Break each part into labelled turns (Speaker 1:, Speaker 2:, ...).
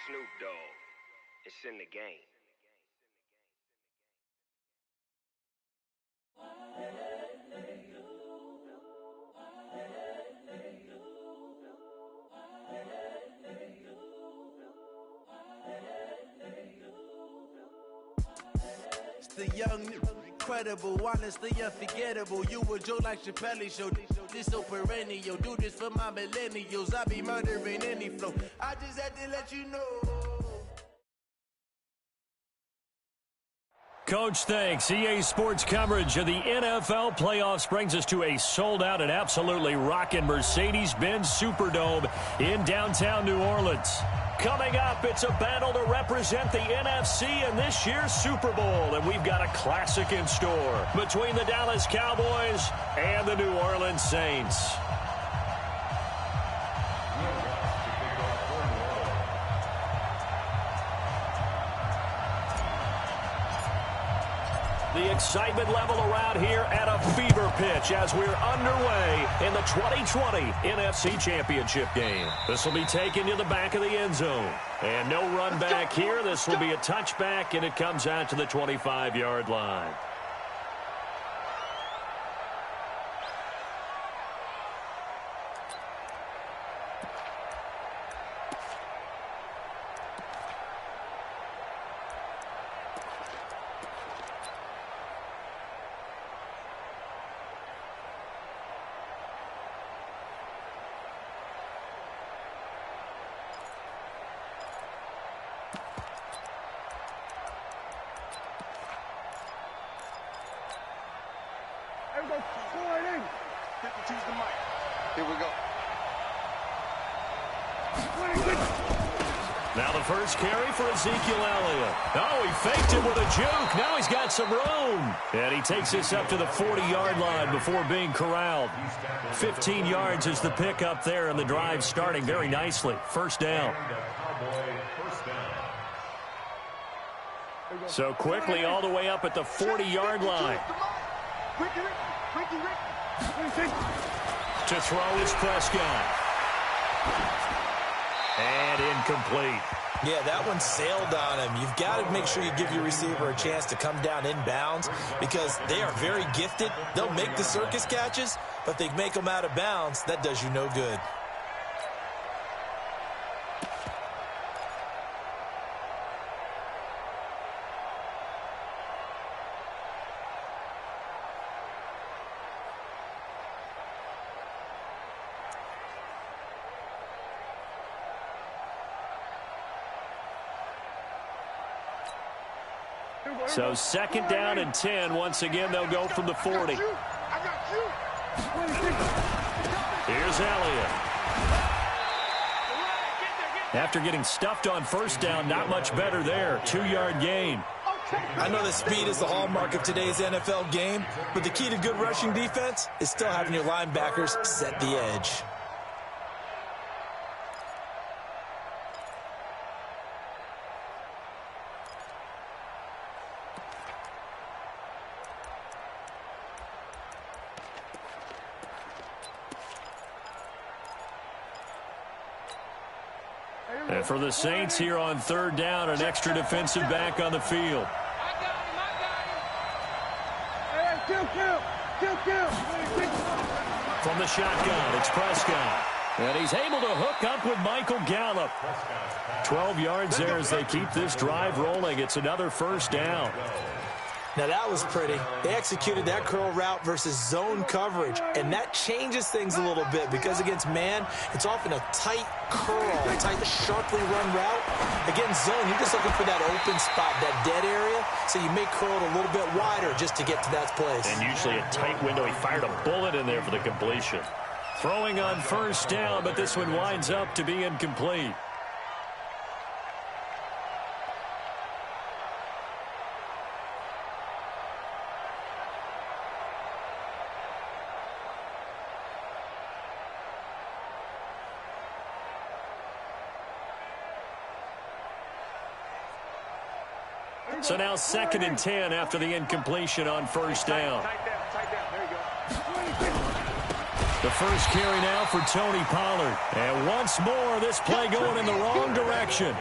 Speaker 1: Snoop Dogg. It's in the game.
Speaker 2: It's the young, incredible, honestly unforgettable. You a joke like Chappelle Show. This so perennial. Do this for my millennials. I be murdering any flow. I just had to let you know.
Speaker 3: Coach, thanks. EA Sports coverage of the NFL playoffs brings us to a sold-out and absolutely rocking Mercedes-Benz Superdome in downtown New Orleans. Coming up, it's a battle to represent the NFC in this year's Super Bowl, and we've got a classic in store between the Dallas Cowboys and the New Orleans Saints. The excitement level around here at a fever pitch as we're underway in the 2020 NFC Championship game. This will be taken to the back of the end zone. And no run back here. This will be a touchback, and it comes out to the 25-yard line.
Speaker 4: Here we go.
Speaker 3: Now the first carry for Ezekiel Elliott. Oh, he faked it with a juke. Now he's got some room. And he takes this up to the 40-yard line before being corralled. 15 yards is the pickup there, and the drive starting very nicely. First down. So quickly all the way up at the 40-yard line. To throw is Prescott. And incomplete.
Speaker 5: Yeah, that one sailed on him. You've got to make sure you give your receiver a chance to come down inbounds because they are very gifted. They'll make the circus catches, but they make them out of bounds. That does you no good.
Speaker 3: So second down and 10. Once again, they'll go from the 40. Here's Elliott. After getting stuffed on first down, not much better there. 2-yard gain.
Speaker 5: I know that speed is the hallmark of today's NFL game, but the key to good rushing defense is still having your linebackers set the edge.
Speaker 3: And for the Saints here on third down, an extra defensive back on the field. From the shotgun, it's Prescott. And he's able to hook up with Michael Gallup. 12 yards there as they keep this drive rolling. It's another first down.
Speaker 5: Now that was pretty. They executed that curl route versus zone coverage, and that changes things a little bit because against man, it's often a tight curl, tight, sharply run route. Against zone, you're just looking for that open spot, that dead area, so you may curl it a little bit wider just to get to that place.
Speaker 3: And usually a tight window. He fired a bullet in there for the completion. Throwing on first down, but this one winds up to be incomplete. So now second and 10 after the incompletion on first down. The first carry now for Tony Pollard. And once more, this play going in the wrong direction. action.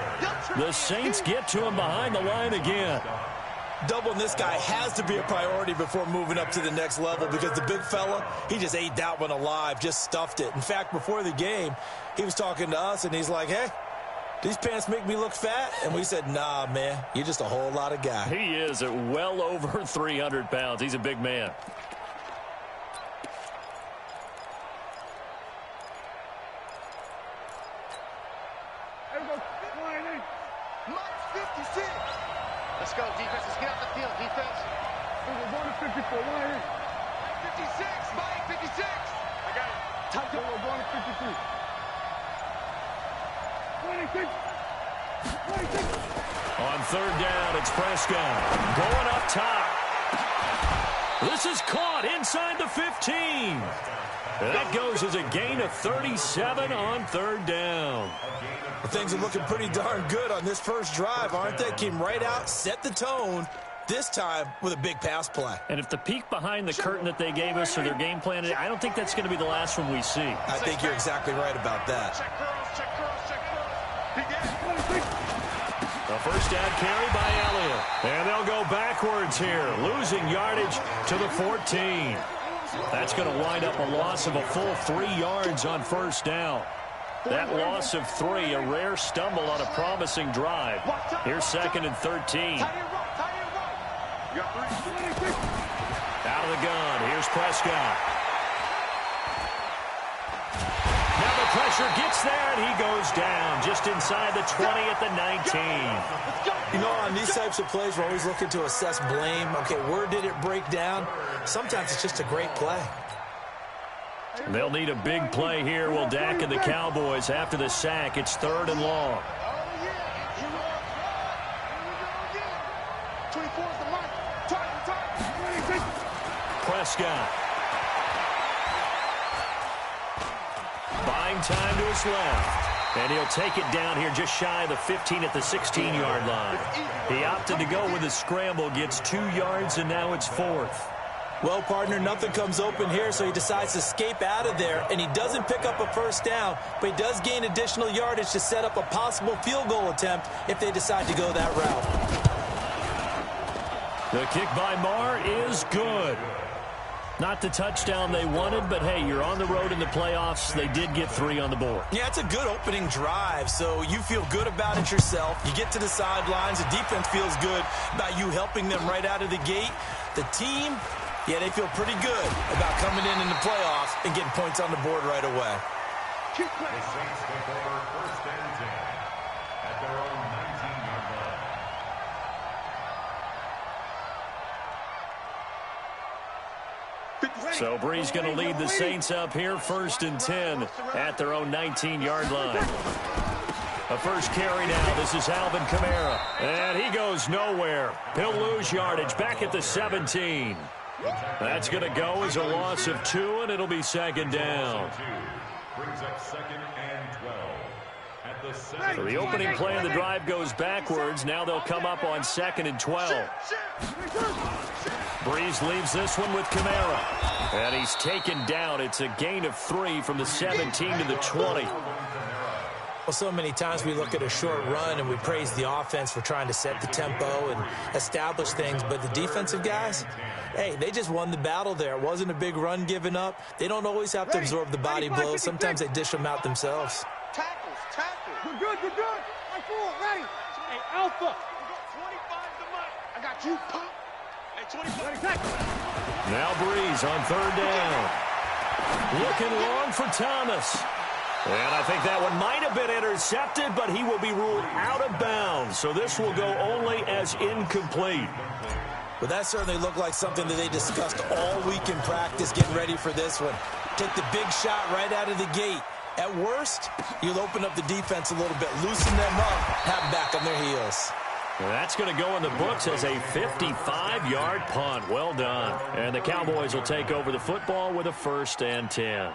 Speaker 3: The Saints get to him behind the line again.
Speaker 5: Doubling this guy has to be a priority before moving up to the next level because the big fella, he just ate that one alive, just stuffed it. In fact, before the game, he was talking to us, and he's like, hey, these pants make me look fat? And we said, nah, man, you're just a whole lot of guy.
Speaker 3: He is at well over 300 pounds. He's a big man.
Speaker 4: Let's go, defense. Let's get out the field, defense.
Speaker 2: We're going to 54.
Speaker 4: 56, Mike, 56. I got it.
Speaker 2: Tight up. We're going to 53. 26.
Speaker 3: On third down, it's Prescott. Going up top. This is caught inside the 15. That goes as a gain of 37 on third down.
Speaker 5: Things are looking pretty darn good on this first drive, aren't they? Came right out, set the tone, this time with a big pass play.
Speaker 3: And if the peek behind the curtain that they gave us or their game plan, I don't think that's going to be the last one we see.
Speaker 5: I think you're exactly right about that.
Speaker 4: Check curls.
Speaker 3: A first down carry by Elliott. And they'll go backwards here, losing yardage to the 14. That's going to wind up a loss of a full 3 yards on first down. That loss of 3, a rare stumble on a promising drive. Here's second and 13. Out of the gun, here's Prescott. Now the pressure gets there, and he goes down just inside the 20 at the 19.
Speaker 5: You know, on these types of plays, we're always looking to assess blame. Okay, where did it break down? Sometimes it's just a great play.
Speaker 3: They'll need a big play here, will Dak and the Cowboys. After the sack, it's third and long. Prescott. Buying time to his left. And he'll take it down here just shy of the 15 at the 16-yard line. He opted to go with a scramble, gets 2 yards, and now it's fourth.
Speaker 5: Well, partner, nothing comes open here, so he decides to escape out of there, and he doesn't pick up a first down, but he does gain additional yardage to set up a possible field goal attempt if they decide to go that route.
Speaker 3: The kick by Marr is good. Not the touchdown they wanted, but hey, you're on the road in the playoffs. They did get 3 on the board.
Speaker 5: Yeah, it's a good opening drive, so you feel good about it yourself. You get to the sidelines. The defense feels good about you helping them right out of the gate. The team, yeah, they feel pretty good about coming in the playoffs and getting points on the board right away.
Speaker 6: The Saints take over first and 10 at their own 19-yard line.
Speaker 3: So Brees going to lead the Saints up here, first and 10 at their own 19-yard line. A first carry now. This is Alvin Kamara. And he goes nowhere. He'll lose yardage back at the 17. That's going to go as a loss of 2, and it'll be second down.
Speaker 6: Brings up second and 12 at the 7.
Speaker 3: So the opening play of the drive goes backwards. Now they'll come up on second and 12. Brees leaves this one with Kamara. And he's taken down. It's a gain of 3 from the 17 to the 20.
Speaker 5: Well, so many times we look at a short run and we praise the offense for trying to set the tempo and establish things, but the defensive guys, hey, they just won the battle there. It wasn't a big run given up. They don't always have to absorb the body blows. Sometimes they dish them out themselves.
Speaker 4: Tackles.
Speaker 2: We're good. I'm full, ready. Hey, Alpha.
Speaker 4: 25 to Mike. I got you, Pop. Hey, 25.
Speaker 3: Now Brees on third down. Looking long for Thomas. And I think that one might have been intercepted, but he will be ruled out of bounds. So this will go only as incomplete.
Speaker 5: But that certainly looked like something that they discussed all week in practice, getting ready for this one. Take the big shot right out of the gate. At worst, you'll open up the defense a little bit, loosen them up, have them back on their heels.
Speaker 3: Well, that's going to go in the books as a 55-yard punt. Well done. And the Cowboys will take over the football with a first and 10.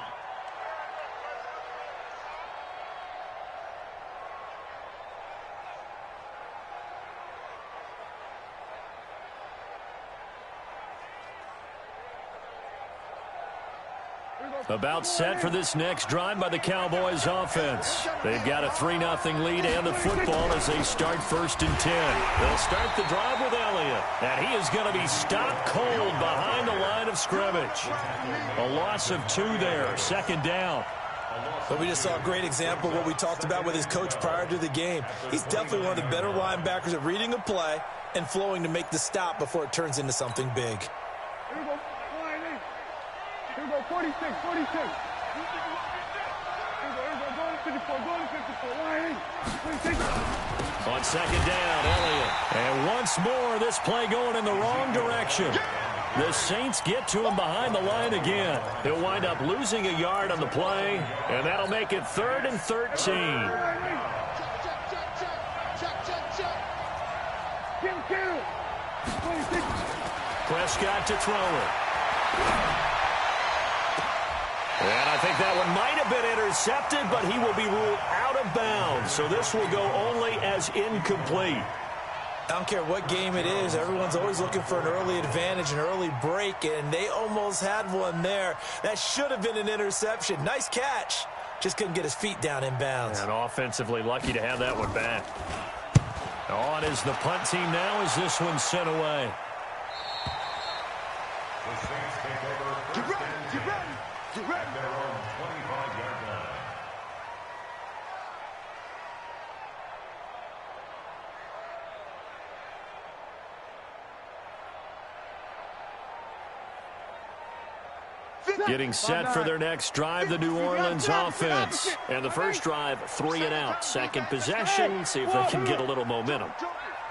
Speaker 3: About set for this next drive by the Cowboys offense. They've got a 3-0 lead and the football as they start 1st and 10. They'll start the drive with Elliott. And he is going to be stopped cold behind the line of scrimmage. A loss of 2 there, 2nd down.
Speaker 5: But we just saw a great example of what we talked about with his coach prior to the game. He's definitely one of the better linebackers at reading a play and flowing to make the stop before it turns into something big.
Speaker 7: Here we go. Here we go. 46, 46. Here we go. Go to 54. Go to 54.
Speaker 3: On 2nd down, Elliott. And once more, this play going in the wrong direction. The Saints get to him behind the line again. He'll wind up losing a yard on the play, and that'll make it 3rd and 13. Prescott to throw it. And I think that one might have been intercepted, but he will be ruled out of bounds. So this will go only as incomplete.
Speaker 5: I don't care what game it is. Everyone's always looking for an early advantage, an early break, and they almost had one there. That should have been an interception. Nice catch. Just couldn't get his feet down in bounds.
Speaker 3: And offensively lucky to have that one back. On is the punt team now as this one's sent away.
Speaker 6: The Saints take over 1st and 10 at their own 25-yard line.
Speaker 3: Getting set for their next drive, the New Orleans offense. And the first drive, 3 and out. Second possession, see if they can get a little momentum.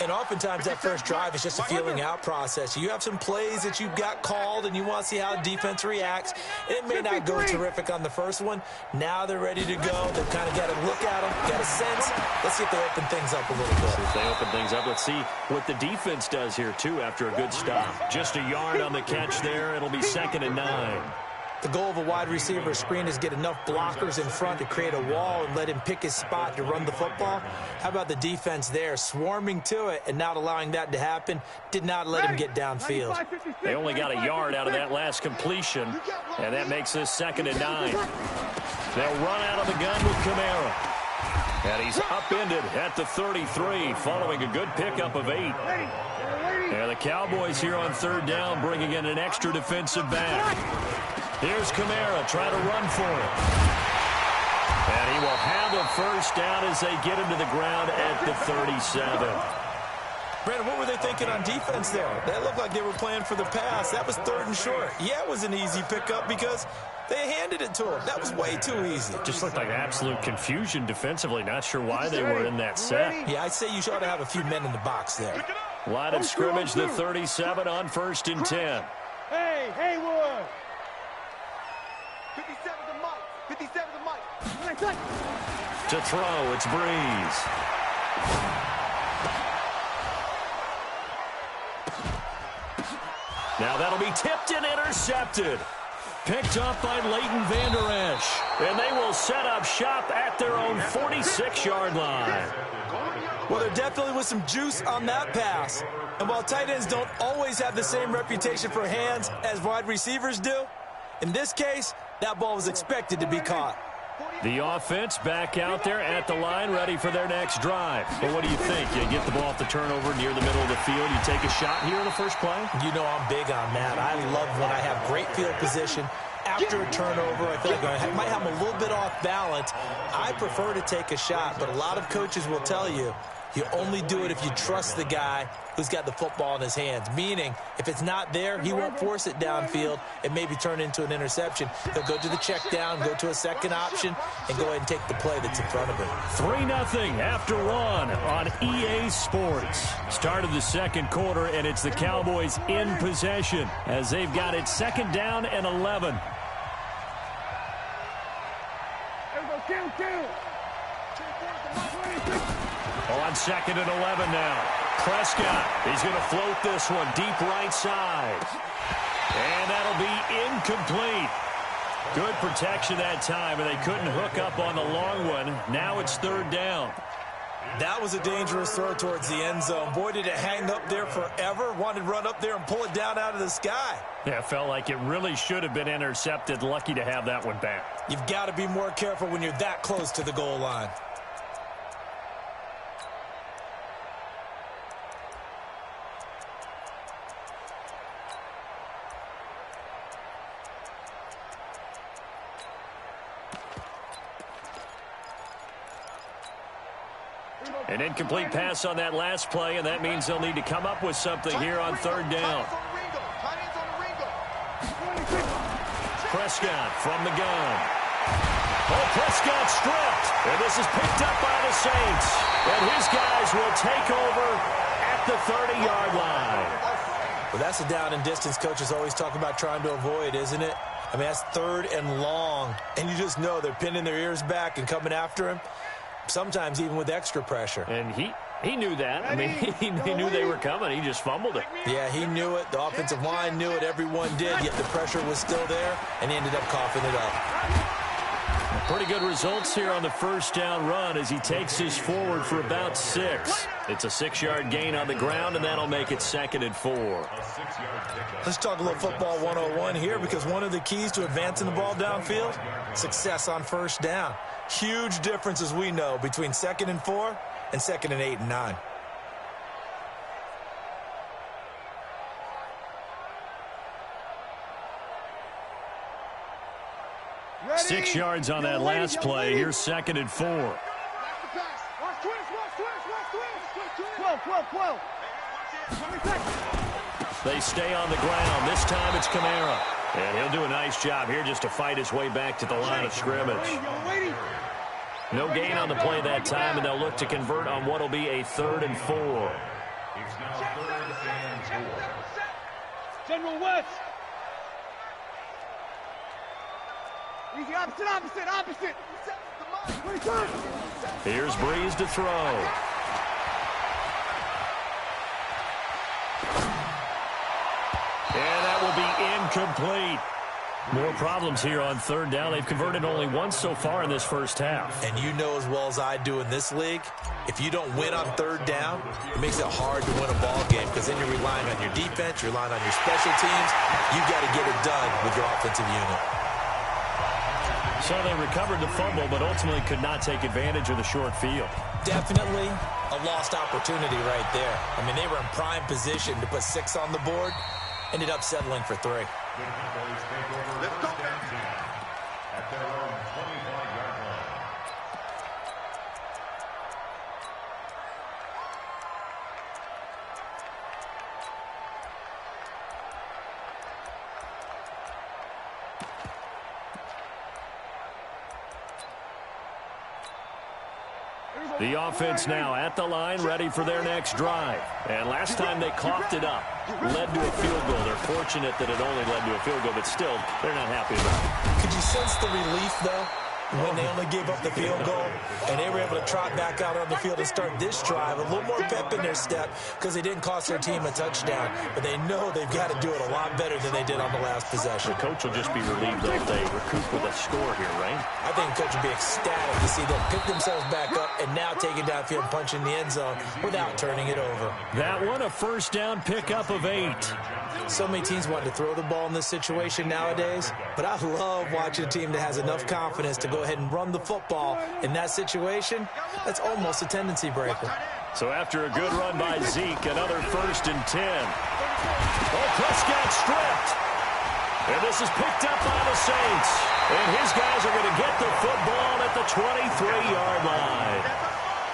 Speaker 5: And oftentimes that first drive is just a feeling out process. You have some plays that you've got called and you want to see how defense reacts. It may not go terrific on the first one. Now they're ready to go. They've kind of got to look at them, got a sense. Let's see if they open things up a little bit.
Speaker 3: If they open things up, let's see what the defense does here, too, after a good stop. Just a yard on the catch there. It'll be 2nd and 9.
Speaker 5: The goal of a wide receiver screen is get enough blockers in front to create a wall and let him pick his spot to run the football. How about the defense there, swarming to it and not allowing that to happen? Did not let him get downfield.
Speaker 3: They only got a yard out of that last completion, and that makes this 2nd and 9. They'll run out of the gun with Kamara. And he's upended at the 33, following a good pickup of 8. And the Cowboys here on 3rd down, bringing in an extra defensive back. Here's Kamara trying to run for it. And he will have a first down as they get him to the ground at the 37.
Speaker 5: Brandon, what were they thinking on defense there? That looked like they were playing for the pass. That was 3rd and short. Yeah, it was an easy pickup because they handed it to him. That was way too easy.
Speaker 3: Just looked like absolute confusion defensively. Not sure why they were in that set.
Speaker 5: Yeah, I'd say you ought to have a few men in the box there.
Speaker 3: Line of scrimmage, the 37 on 1st and 10.
Speaker 7: Hey, Haywood.
Speaker 4: 57 to Mike. 57 to Mike.
Speaker 3: To throw, it's Breeze. Now that'll be tipped and intercepted. Picked up by Leighton Vander Esch. And they will set up shop at their own 46-yard line.
Speaker 5: Well, there definitely was some juice on that pass. And while tight ends don't always have the same reputation for hands as wide receivers do, in this case, that ball was expected to be caught.
Speaker 3: The offense back out there at the line, ready for their next drive. But what do you think? You get the ball off the turnover near the middle of the field, you take a shot here in the first play?
Speaker 5: You know I'm big on that. I love when I have great field position after a turnover. I feel like I might have them a little bit off balance. I prefer to take a shot, but a lot of coaches will tell you, you only do it if you trust the guy who's got the football in his hands. Meaning, if it's not there, he won't force it downfield and maybe turn into an interception. He'll go to the check down, go to a second option, and go ahead and take the play that's in front of him.
Speaker 3: 3-0 after 1 on EA Sports. Start of the second quarter, and it's the Cowboys in possession as they've got it 2nd down and 11. On 2nd and 11 now. Prescott, he's going to float this one deep right side. And that'll be incomplete. Good protection that time, and they couldn't hook up on the long one. Now it's 3rd down.
Speaker 5: That was a dangerous throw towards the end zone. Boy, did it hang up there forever. Wanted to run up there and pull it down out of the sky.
Speaker 3: Yeah, it felt like it really should have been intercepted. Lucky to have that one back.
Speaker 5: You've got to be more careful when you're that close to the goal line.
Speaker 3: An incomplete pass on that last play, and that means they'll need to come up with something here on third down. Prescott from the gun. Oh, Prescott stripped, and this is picked up by the Saints. And his guys will take over at the 30-yard line.
Speaker 5: Well, that's a down and distance coaches always talk about trying to avoid, isn't it? I mean, that's third and long, and you just know they're pinning their ears back and coming after him. Sometimes even with extra pressure.
Speaker 3: And he knew that. I mean, he knew they were coming. He just fumbled it.
Speaker 5: Yeah, he knew it. The offensive line knew it. Everyone did, yet the pressure was still there, and he ended up coughing it up.
Speaker 3: Pretty good results here on the first down run as he takes us forward for about 6. It's a 6-yard gain on the ground, and that'll make it 2nd and 4.
Speaker 5: Let's talk a little football 101 here, because one of the keys to advancing the ball downfield, success on first down. Huge difference, as we know, between 2nd and 4 and 2nd and 8 and 9.
Speaker 7: Ready?
Speaker 3: 6 yards on that last play. Here's 2nd and 4.
Speaker 7: 12.
Speaker 3: They stay on the ground. This time it's Kamara. And he'll do a nice job here just to fight his way back to the line of scrimmage. No gain on the play that time, and they'll look to convert on what will be a 3rd and 4.
Speaker 6: It's now 3rd and 4.
Speaker 7: General West. Easy, opposite.
Speaker 3: Here's Breeze to throw. And that will be incomplete. More problems here on third down. They've converted only once so far in this first half.
Speaker 5: And you know as well as I do in this league, if you don't win on third down, it makes it hard to win a ball game, because then you're relying on your defense, you're relying on your special teams. You've got to get it done with your offensive unit.
Speaker 3: So they recovered the fumble, but ultimately could not take advantage of the short field.
Speaker 5: Definitely a lost opportunity right there. I mean, they were in prime position to put 6 on the board, ended up settling for 3.
Speaker 6: Let's go. At their own 25-yard line.
Speaker 3: The offense now at the line, ready for their next drive. And last time they coughed it up, led to a field goal. They're fortunate that it only led to a field goal, but still, they're not happy about it.
Speaker 5: Could you sense the relief, though, when they only gave up the field goal and they were able to trot back out on the field and start this drive? A little more pep in their step, because they didn't cost their team a touchdown, but they know they've got to do it a lot better than they did on the last possession.
Speaker 3: The coach will just be relieved though if they recoup with a score here, right?
Speaker 5: I think the coach will be ecstatic to see them pick themselves back up and now take it downfield and punch in the end zone without turning it over.
Speaker 3: That one, a first down pickup of 8.
Speaker 5: So many teams want to throw the ball in this situation nowadays, but I love watching a team that has enough confidence to go ahead and run the football in that situation. That's almost a tendency breaker.
Speaker 3: So after a good run by Zeke, another 1st and 10. Oh, Prescott stripped. And this is picked up by the Saints. And his guys are going to get the football at the 23-yard line.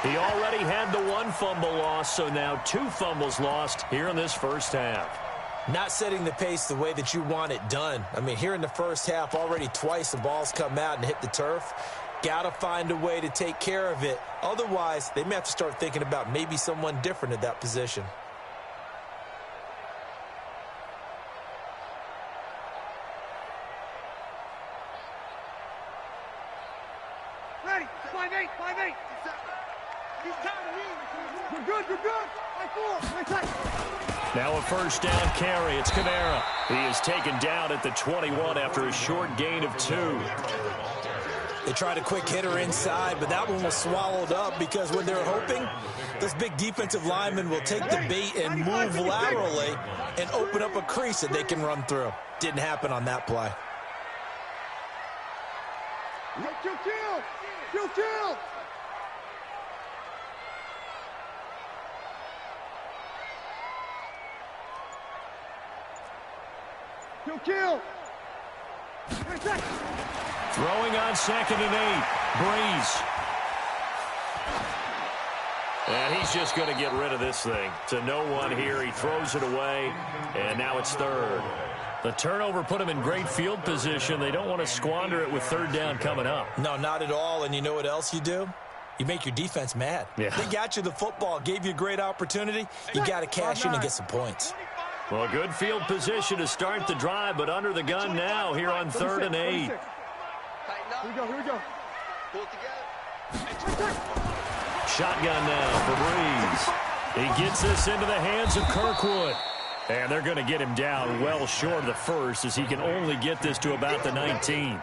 Speaker 3: He already had the 1 fumble loss, so now 2 fumbles lost here in this first half.
Speaker 5: Not setting the pace the way that you want it done. I mean, here in the first half, already twice the ball's come out and hit the turf. Got to find a way to take care of it. Otherwise, they may have to start thinking about maybe someone different at that position.
Speaker 7: Ready, 5-8. He's counting me. You're good. 5-4.
Speaker 3: Now a first down carry. It's Kamara. He is taken down at the 21 after a short gain of 2.
Speaker 5: They tried a quick hitter inside, but that one was swallowed up because when they're hoping, this big defensive lineman will take the bait and move laterally and open up a crease that they can run through. Didn't happen on that play.
Speaker 7: Kill, kill! Kill, kill! Kill, kill!
Speaker 3: Throwing on 2nd and 8. Breeze. And he's just going to get rid of this thing. To no one here. He throws it away, and now it's 3rd. The turnover put him in great field position. They don't want to squander it with 3rd down coming up.
Speaker 5: No, not at all. And you know what else you do? You make your defense mad.
Speaker 3: Yeah.
Speaker 5: They got you the football, gave you a great opportunity. You got to cash in and get some points.
Speaker 3: Well, good field position to start the drive, but under the gun now here on 3rd and 8.
Speaker 7: Here we go, here we go.
Speaker 4: Pull it together.
Speaker 3: Shotgun now for Breeze. He gets this into the hands of Kirkwood. And they're going to get him down well short of the 1st as he can only get this to about the 19.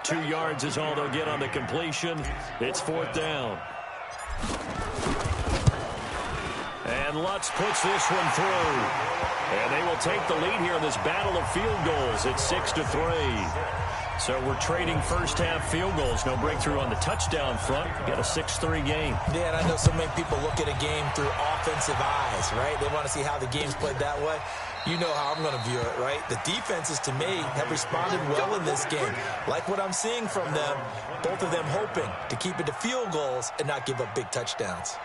Speaker 3: 2 yards is all they'll get on the completion. It's 4th down. And Lutz puts this one through. And they will take the lead here in this battle of field goals. It's 6-3. So we're trading first-half field goals. No breakthrough on the touchdown front. We got a 6-3 game.
Speaker 5: Yeah, and I know so many people look at a game through offensive eyes, right? They want to see how the game's played that way. You know how I'm going to view it, right? The defenses, to me, have responded well in this game. Like what I'm seeing from them, both of them hoping to keep it to field goals and not give up big touchdowns.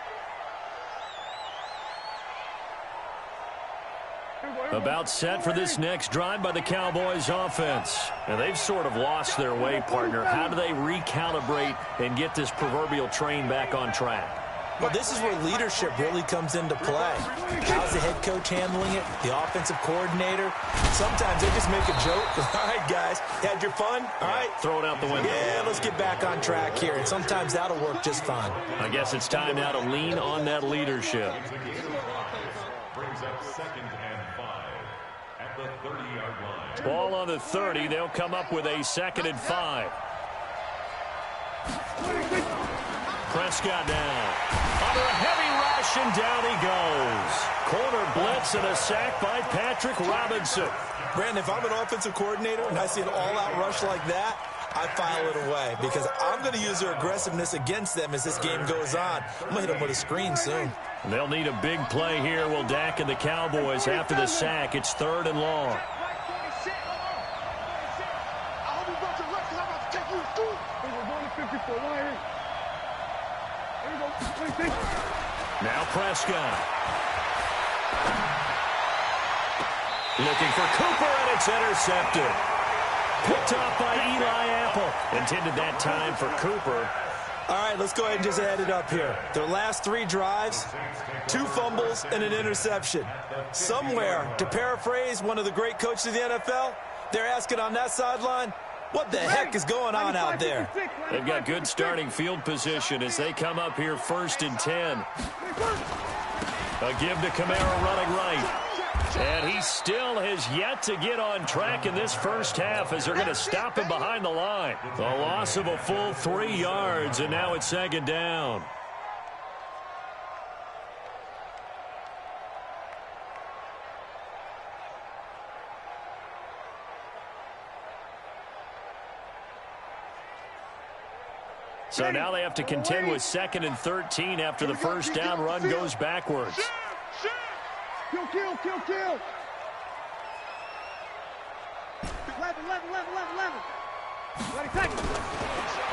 Speaker 3: About set for this next drive by the Cowboys offense. And they've sort of lost their way, partner. How do they recalibrate and get this proverbial train back on track?
Speaker 5: Well, this is where leadership really comes into play. How's the head coach handling it? The offensive coordinator? Sometimes they just make a joke. All right, guys, had your fun? All right.
Speaker 3: Throw it out the window.
Speaker 5: Yeah, let's get back on track here. And sometimes that'll work just fine.
Speaker 3: I guess it's time now to lean on that leadership.
Speaker 6: Brings up 2nd and 5 at the 30-yard line.
Speaker 3: Ball on the 30. They'll come up with a 2nd and 5. Prescott now. Under a heavy rush, and down he goes. Corner blitz and a sack by Patrick Robinson.
Speaker 5: Brandon, if I'm an offensive coordinator and I see an all-out rush like that, I file it away because I'm going to use their aggressiveness against them as this game goes on. I'm going to hit them with a screen soon.
Speaker 3: They'll need a big play here, will Dak and the Cowboys after the sack. It's 3rd and long. Now Prescott. Looking for Cooper, and it's intercepted. Picked off by Eli Apple. Intended that time for Cooper.
Speaker 5: All right, let's go ahead and just add it up here. Their last 3 drives, 2 fumbles and an interception. Somewhere, to paraphrase one of the great coaches of the NFL, they're asking on that sideline, what the heck is going on out there?
Speaker 3: They've got good starting field position as they come up here 1st and 10. A give to Kamara running right. And he still has yet to get on track in this first half as they're going to stop him behind the line. The loss of a full 3 yards, and now it's 2nd down. So now they have to contend with 2nd and 13 after the first down run goes backwards.
Speaker 7: Kill, kill, kill, kill. 11.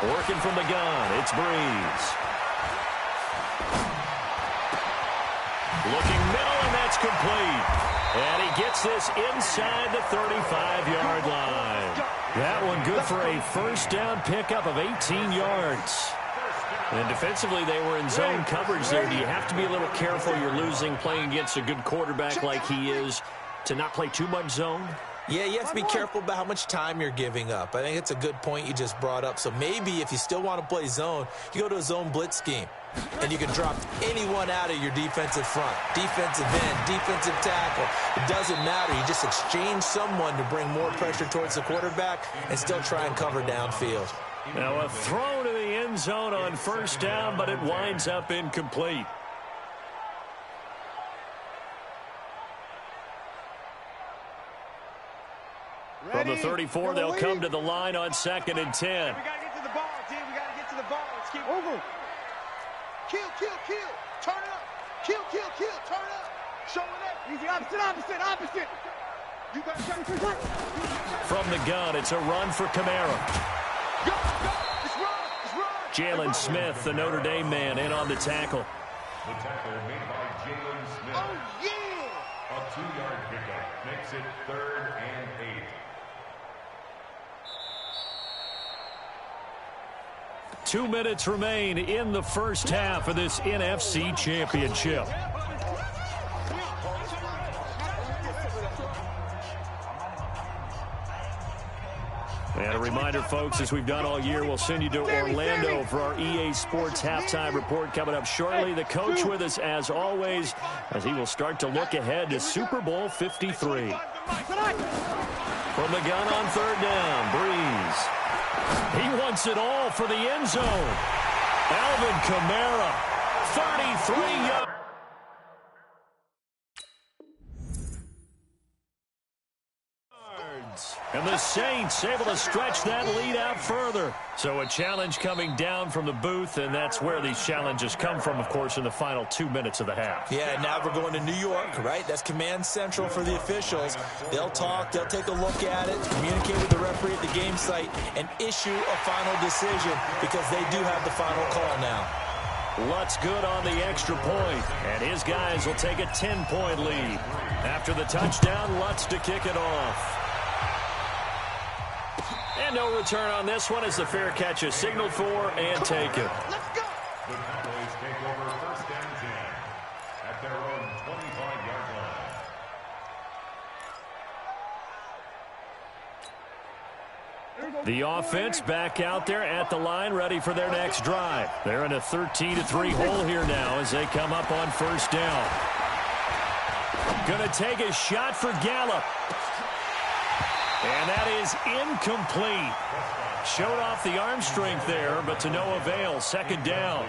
Speaker 3: Working from the gun, it's Breeze. Looking middle, and that's complete. And he gets this inside the 35-yard line. That one good for a first down pickup of 18 yards. And defensively, they were in zone coverage there. Do you have to be a little careful? You're losing playing against a good quarterback like he is to not play too much zone?
Speaker 5: Yeah, you have to be careful about how much time you're giving up. I think it's a good point you just brought up. So maybe if you still want to play zone, you go to a zone blitz scheme. And you can drop anyone out of your defensive front. Defensive end, defensive tackle. It doesn't matter. You just exchange someone to bring more pressure towards the quarterback and still try and cover downfield.
Speaker 3: Now a throw to the end zone on first down, but it winds up incomplete. From the 34, they'll come to the line on 2nd and 10.
Speaker 4: We got to get to the ball, team. We got to get to the ball. Let's keep
Speaker 7: Over.
Speaker 4: Kill. Turn it up. Kill. Turn it up. Show it up.
Speaker 7: Easy, opposite.
Speaker 4: You got to
Speaker 3: From the gun, it's a run for Kamara.
Speaker 4: go. It's run.
Speaker 3: Jalen Smith, the Notre Dame man, in on the tackle.
Speaker 6: The tackle made by Jalen Smith.
Speaker 4: Oh, yeah.
Speaker 6: A 2-yard pickup makes it 3rd and 8.
Speaker 3: 2 minutes remain in the first half of this NFC Championship. And a reminder, folks, as we've done all year, we'll send you to Orlando for our EA Sports Halftime Report coming up shortly. The coach with us, as always, as he will start to look ahead to Super Bowl 53. From the gun on 3rd down, Breeze. He wants it all for the end zone. Alvin Kamara, 33 yards. And the Saints able to stretch that lead out further. So a challenge coming down from the booth, and that's where these challenges come from, of course, in the final 2 minutes of the half.
Speaker 5: Yeah, now we're going to New York, right? That's command central for the officials. They'll talk, they'll take a look at it, communicate with the referee at the game site, and issue a final decision because they do have the final call now.
Speaker 3: Lutz good on the extra point, and his guys will take a 10-point lead. After the touchdown, Lutz to kick it off. And no return on this one as the fair catch is signaled for and taken.
Speaker 4: Let's go.
Speaker 6: The Cowboys take over 1st and 10 at their own 25-yard line.
Speaker 3: The offense back out there at the line, ready for their next drive. They're in a 13-3 hole here now as they come up on 1st down. Gonna take a shot for Gallup. And that is incomplete. Showed off the arm strength there, but to no avail. 2nd down.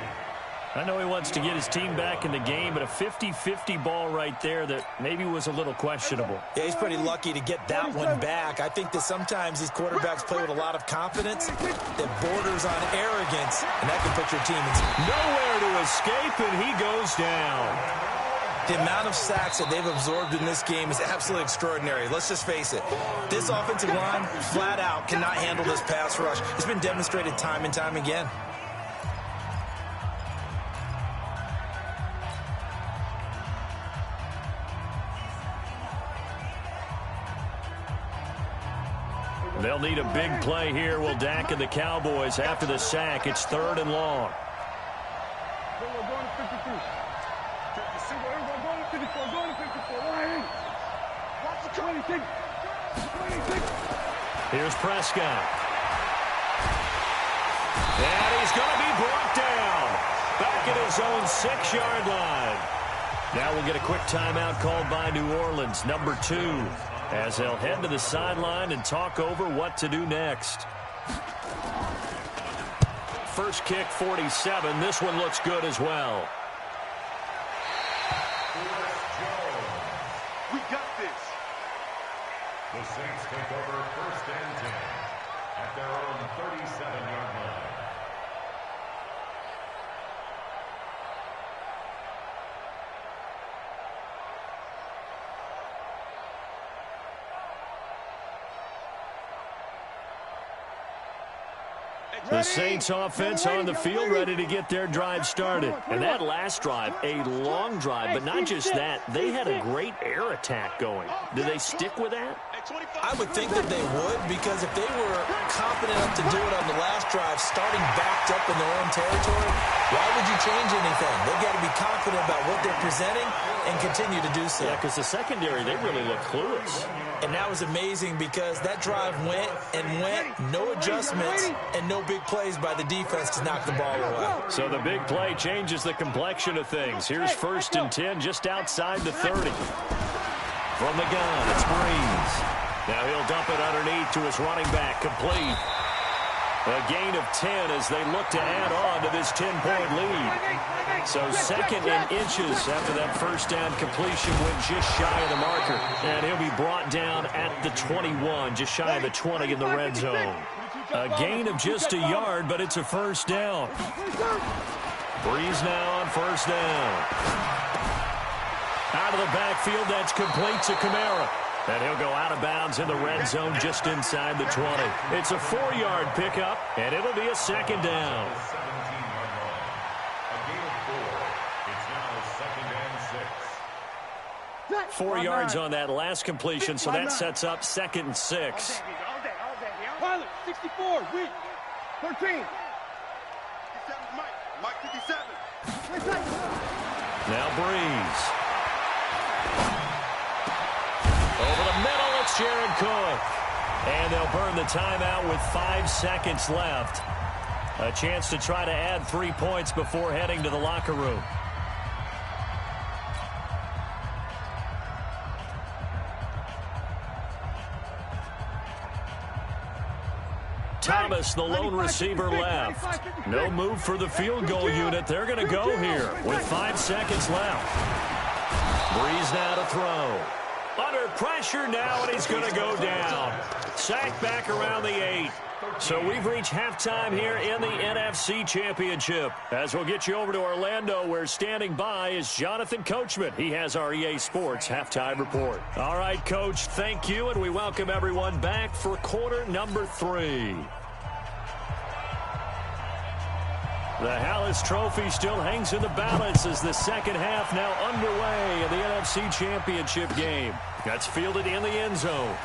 Speaker 3: I know he wants to get his team back in the game, but a 50-50 ball right there that maybe was a little questionable.
Speaker 5: Yeah, he's pretty lucky to get that one back. I think that sometimes these quarterbacks play with a lot of confidence that borders on arrogance, and that can put your team in.
Speaker 3: Nowhere to escape, and he goes down.
Speaker 5: The amount of sacks that they've absorbed in this game is absolutely extraordinary. Let's just face it. This offensive line, flat out, cannot handle this pass rush. It's been demonstrated time and time again.
Speaker 3: They'll need a big play here. Will Dak and the Cowboys after the sack. It's 3rd and long. Here's Prescott. And he's going to be brought down. Back at his own 6-yard line. Now we'll get a quick timeout called by New Orleans, number 2, as they'll head to the sideline and talk over what to do next. First kick, 47. This one looks good as well.
Speaker 4: We got this.
Speaker 6: The Saints take over 1st and 10 at their own 37-yard line.
Speaker 3: The Saints offense on the field ready to get their drive started. And that last drive, a long drive, but not just that. They had a great air attack going. Do they stick with that?
Speaker 5: I would think that they would, because if they were confident enough to do it on the last drive, starting backed up in their own territory, why would you change anything? They've got to be confident about what they're presenting and continue to do so.
Speaker 3: Yeah, because the secondary, they really look clueless.
Speaker 5: And that was amazing because that drive went and went, no adjustments, and no big plays by the defense to knock the ball away.
Speaker 3: So the big play changes the complexion of things. Here's 1st and 10 just outside the 30. From the gun, it's Breeze. Now he'll dump it underneath to his running back, complete. A gain of 10 as they look to add on to this 10-point lead. So second and inches after that first down completion went just shy of the marker. And he'll be brought down at the 21, just shy of the 20 in the red zone. A gain of just a yard, but it's a first down. Breeze now on first down. Out of the backfield, that's complete to Kamara. And he'll go out of bounds in the red zone just inside the 20. It's a 4-yard pickup, and it'll be a second down.
Speaker 6: A gain of 4. It's now second and 6.
Speaker 3: 4 yards on that last completion, so that sets up second and 6.
Speaker 7: Pilot, 64, Vick, 13.
Speaker 4: Mike 57.
Speaker 3: Now Breeze. Over the middle, it's Jared Cook. And they'll burn the timeout with 5 seconds left. A chance to try to add 3 points before heading to the locker room. Thomas, the lone receiver, left. No move for the field goal unit. They're going to go here with 5 seconds left. Breeze now to throw. Under pressure now, and he's going to go down. Sacked back around the 8. So we've reached halftime here in the NFC Championship. As we'll get you over to Orlando, where standing by is Jonathan Coachman. He has our EA Sports halftime report. All right, Coach, thank you, and we welcome everyone back for quarter number 3. The Hallis Trophy still hangs in the balance as the second half now underway in the NFC Championship game. That's fielded in the end zone.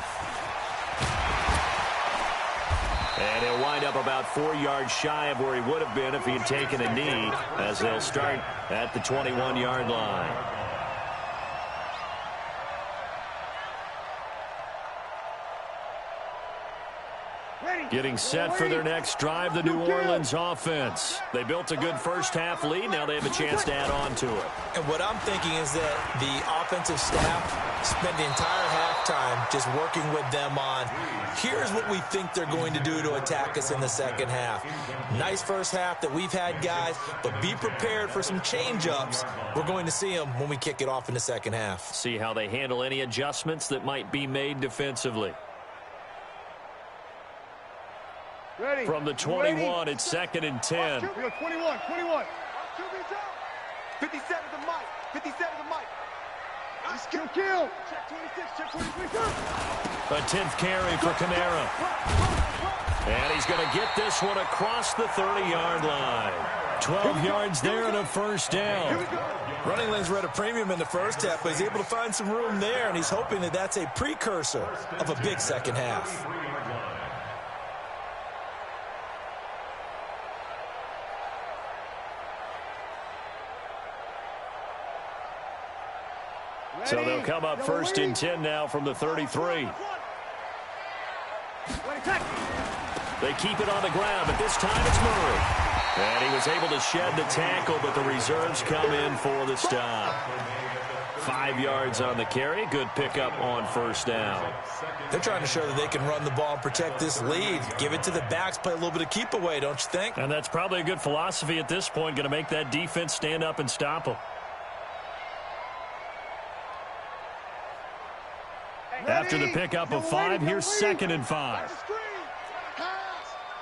Speaker 3: And he'll wind up about 4 yards shy of where he would have been if he had taken a knee, as they'll start at the 21-yard line. Getting set for their next drive, the New Orleans offense. They built a good first-half lead. Now they have a chance to add on to it.
Speaker 5: And what I'm thinking is that the offensive staff spent the entire halftime just working with them on, here's what we think they're going to do to attack us in the second half. Nice first half that we've had, guys, but be prepared for some change-ups. We're going to see them when we kick it off in the second half.
Speaker 3: See how they handle any adjustments that might be made defensively.
Speaker 7: Ready.
Speaker 3: From the 21, it's second and 10.
Speaker 7: 21.
Speaker 4: 57 to Mike. 57 to Mike.
Speaker 7: Kill. Check 26. Check 26.
Speaker 3: A 10th carry for Kamara. And he's going to get this one across the 30-yard line. 12 yards there and a first down.
Speaker 5: Running lanes were at a premium in the first half, but he's able to find some room there, and he's hoping that that's a precursor of a big second half.
Speaker 3: So they'll come up first and 10 now from the 33. They keep it on the ground, but this time it's Murray. And he was able to shed the tackle, but the reserves come in for the stop. 5 yards on the carry. Good pickup on first down.
Speaker 5: They're trying to show that they can run the ball and protect this lead. Give it to the backs, play a little bit of keep away, don't you think?
Speaker 3: And that's probably a good philosophy at this point, going to make that defense stand up and stop them. After the pickup of 5, here's second and 5.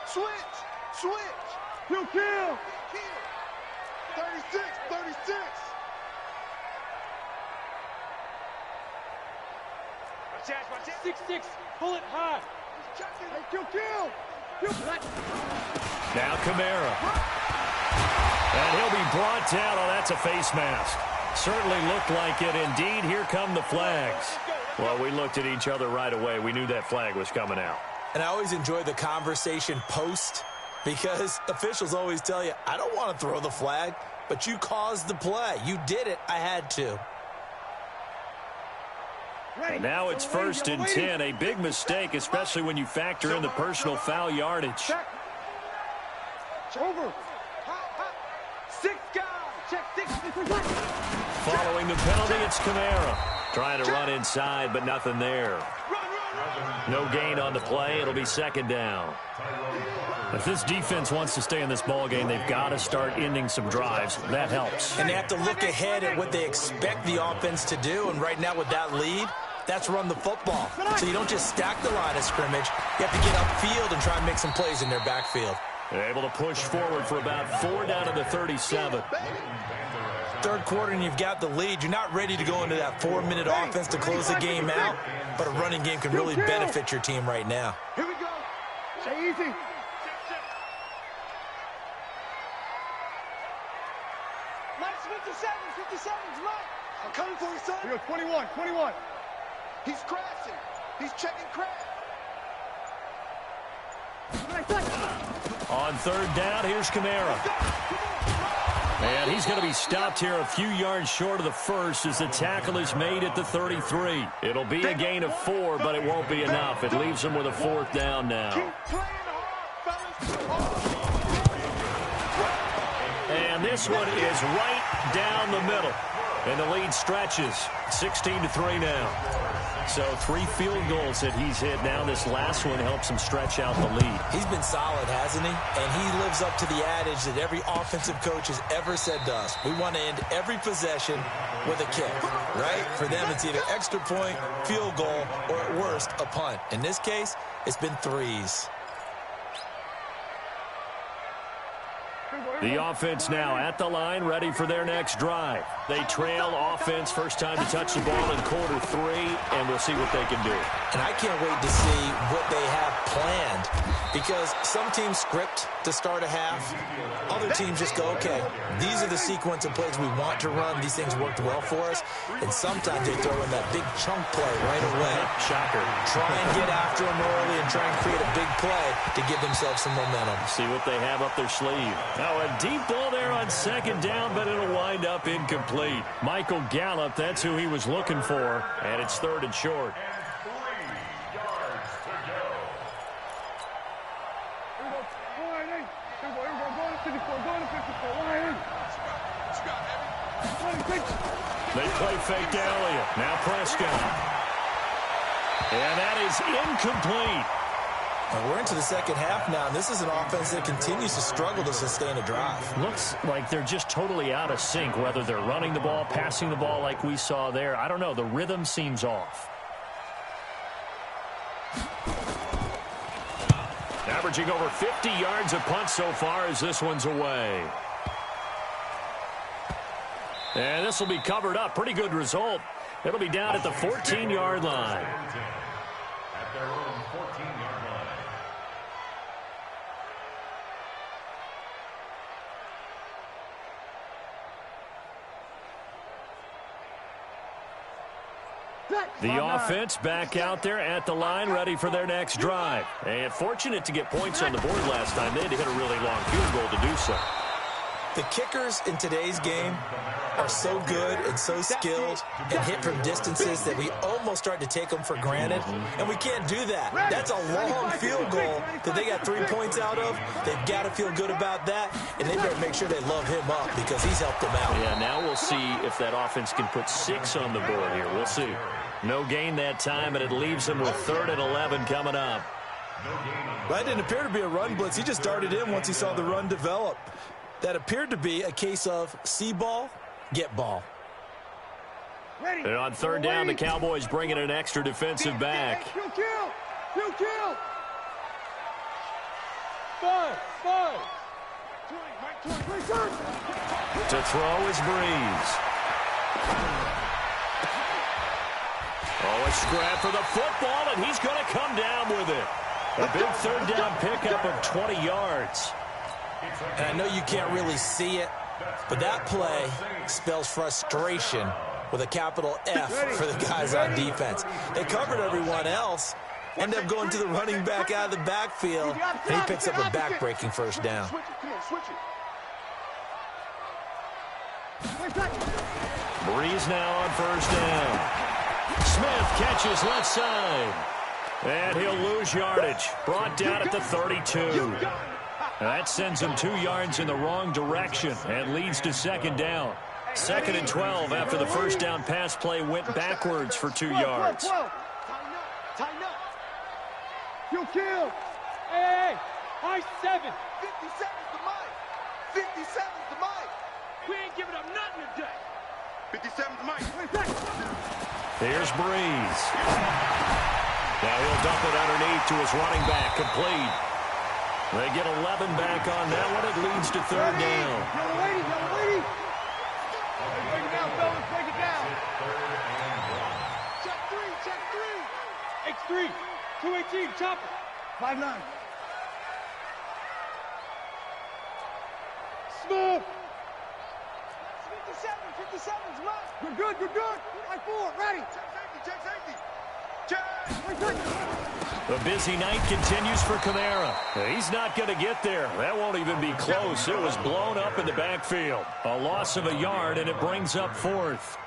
Speaker 4: Switch.
Speaker 7: Kill.
Speaker 4: 36.
Speaker 7: Watch it. 6-6. Pull it high. Kill.
Speaker 3: Now Kamara. And he'll be brought down. Oh, that's a face mask. Certainly looked like it. Indeed, here come the flags. Well, we looked at each other right away. We knew that flag was coming out.
Speaker 5: And I always enjoy the conversation post, because officials always tell you, I don't want to throw the flag, but you caused the play. You did it. I had to.
Speaker 3: And now it's first and 10. A big mistake, especially when you factor in the personal foul yardage.
Speaker 7: Over.
Speaker 4: 6 guys. Check 6.
Speaker 3: Following the penalty, it's Kamara. Trying to run inside, but nothing there. No gain on the play. It'll be second down. If this defense wants to stay in this ball game, they've got to start ending some drives. That helps.
Speaker 5: And they have to look ahead at what they expect the offense to do. And right now with that lead, that's run the football. So you don't just stack the line of scrimmage. You have to get upfield and try and make some plays in their backfield.
Speaker 3: They're able to push forward for about 4 down to the 37.
Speaker 5: Third quarter and you've got the lead. You're not ready to go into that 4-minute offense to close the game out, but a running game can really benefit your team right now.
Speaker 7: Here we go. Stay easy.
Speaker 4: Minus 57's right. I'm coming for you, son.
Speaker 7: We go 21.
Speaker 4: He's crashing. He's checking crash.
Speaker 3: On third down, here's Kamara. And he's going to be stopped here a few yards short of the first as the tackle is made at the 33. It'll be a gain of 4, but it won't be enough. It leaves him with a 4th down now. And this one is right down the middle. And the lead stretches 16-3 now. So 3 field goals that he's hit now. This last one helps him stretch out the lead.
Speaker 5: He's been solid, hasn't he? And he lives up to the adage that every offensive coach has ever said to us. We want to end every possession with a kick, right? For them, it's either extra point, field goal, or at worst, a punt. In this case, it's been 3s.
Speaker 3: The offense now at the line, ready for their next drive. They trail offense, first time to touch the ball in quarter 3, and we'll see what they can do.
Speaker 5: And I can't wait to see what they have planned, because some teams script to start a half. Other teams just go, okay, these are the sequence of plays we want to run. These things worked well for us. And sometimes they throw in that big chunk play right away.
Speaker 3: Shocker.
Speaker 5: Try and get after them early and try and create a big play to give themselves some momentum.
Speaker 3: See what they have up their sleeve. Now a deep ball there on second down, but it'll wind up incomplete. Michael Gallup, that's who he was looking for, and it's 3rd and short. They play fake to Elliott. Now Prescott. And that is incomplete.
Speaker 5: And we're into the second half now, and this is an offense that continues to struggle to sustain a drive.
Speaker 3: Looks like they're just totally out of sync, whether they're running the ball, passing the ball like we saw there. I don't know. The rhythm seems off. Averaging over 50 yards a punt so far as this one's away. And this will be covered up. Pretty good result. It'll be down at the 14-yard line.
Speaker 6: At their own 14-yard line.
Speaker 3: The offense back out there at the line, ready for their next drive. And fortunate to get points on the board last time. They had to hit a really long field goal to do so.
Speaker 5: The kickers in today's game are so good and so skilled and hit from distances that we almost start to take them for granted, and we can't do that. That's a long field goal that they got 3 points out of. They've got to feel good about that, and they better make sure they love him up because he's helped them out.
Speaker 3: Yeah, now we'll see if that offense can put 6 on the board here. We'll see. No gain that time, and it leaves them with 3rd and 11 coming up.
Speaker 5: That didn't appear to be a run blitz. He just darted in once he saw the run develop. That appeared to be a case of see ball, get ball.
Speaker 3: And on 3rd down, the Cowboys bring in an extra defensive back.
Speaker 7: Kill. 5.
Speaker 3: To throw is Breeze. Oh, a scrap for the football, and he's going to come down with it. A big 3rd down pickup of 20 yards.
Speaker 5: And I know you can't really see it, but that play spells frustration with a capital F for the guys on defense. They covered everyone else, end up going to the running back out of the backfield, and he picks up a back-breaking 1st down.
Speaker 3: Breeze now on 1st down. Smith catches left side. And he'll lose yardage. Brought down at the 32. That sends him 2 yards in the wrong direction and leads to 2nd down. 2nd and 12 after the 1st down pass play went backwards for 2 yards.
Speaker 4: Tighten up.
Speaker 7: Kill, kill. Hey, high 7.
Speaker 4: 57's the mic. 57's the mic.
Speaker 7: We ain't giving up nothing today.
Speaker 4: 57's the mic.
Speaker 3: Here's Breeze. Now he'll dump it underneath to his running back, complete. They get 11 back on that one. It leads to third down.
Speaker 7: Yellow lady, yellow lady. Break it down, fellas, break it down.
Speaker 4: Check 3, check 3.
Speaker 7: X3, 218, chopper. 5'9". Smooth.
Speaker 4: 57's mine.
Speaker 7: Good, good, good, good. High 4, ready.
Speaker 4: Check safety, check safety. Check.
Speaker 3: The busy night continues for Kamara. He's not going to get there. That won't even be close. It was blown up in the backfield. A loss of a yard, and it brings up fourth.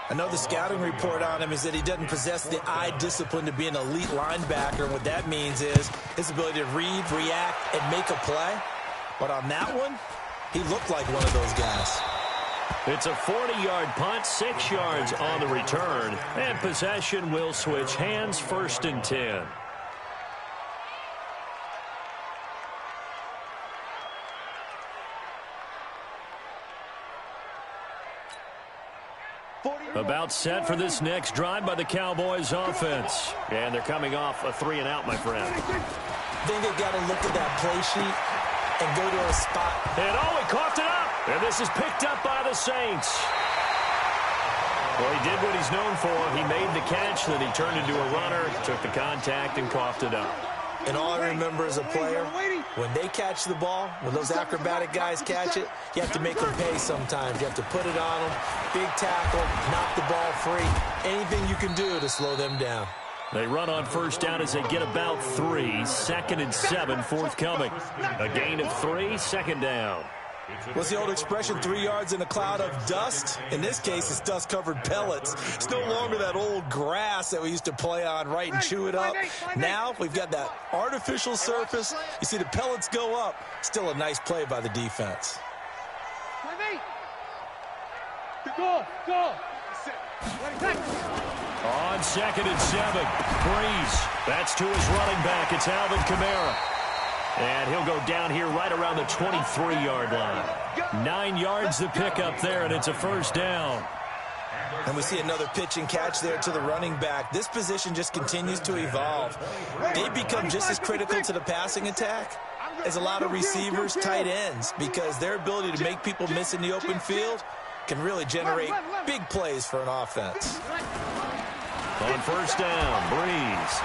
Speaker 5: I know the scouting report on him is that he doesn't possess the eye discipline to be an elite linebacker. What that means is his ability to read, react, and make a play. But on that one, he looked like one of those guys.
Speaker 3: It's a 40-yard punt, 6 yards on the return, and possession will switch hands, 1st and 10. About set for this next drive by the Cowboys offense. And they're coming off a 3-and-out, my friend.
Speaker 5: I think they've got to look at that play sheet and go to a spot.
Speaker 3: And he coughed it up. And this is picked up by the Saints. Well, he did what he's known for. He made the catch, then he turned into a runner, took the contact, and coughed it up.
Speaker 5: And all I remember as a player, when they catch the ball, when those acrobatic guys catch it, you have to make them pay sometimes. You have to put it on them, big tackle, knock the ball free, anything you can do to slow them down.
Speaker 3: They run on first down as they get about 3, 2nd and 7 forthcoming. A gain of 3, 2nd down.
Speaker 5: What's the old expression, 3 yards in a cloud of dust? In this case, it's dust-covered pellets. It's no longer that old grass that we used to play on, right, and chew it up. Now we've got that artificial surface. You see the pellets go up. Still a nice play by the defense.
Speaker 7: Go, go.
Speaker 3: On 2nd and 7, Breeze. That's to his running back. It's Alvin Kamara. And he'll go down here right around the 23-yard line. 9 yards to pick up there, and it's a 1st down.
Speaker 5: And we see another pitch and catch there to the running back. This position just continues to evolve. They become just as critical to the passing attack as a lot of receivers, tight ends, because their ability to make people miss in the open field can really generate big plays for an offense.
Speaker 3: On 1st down, Breeze.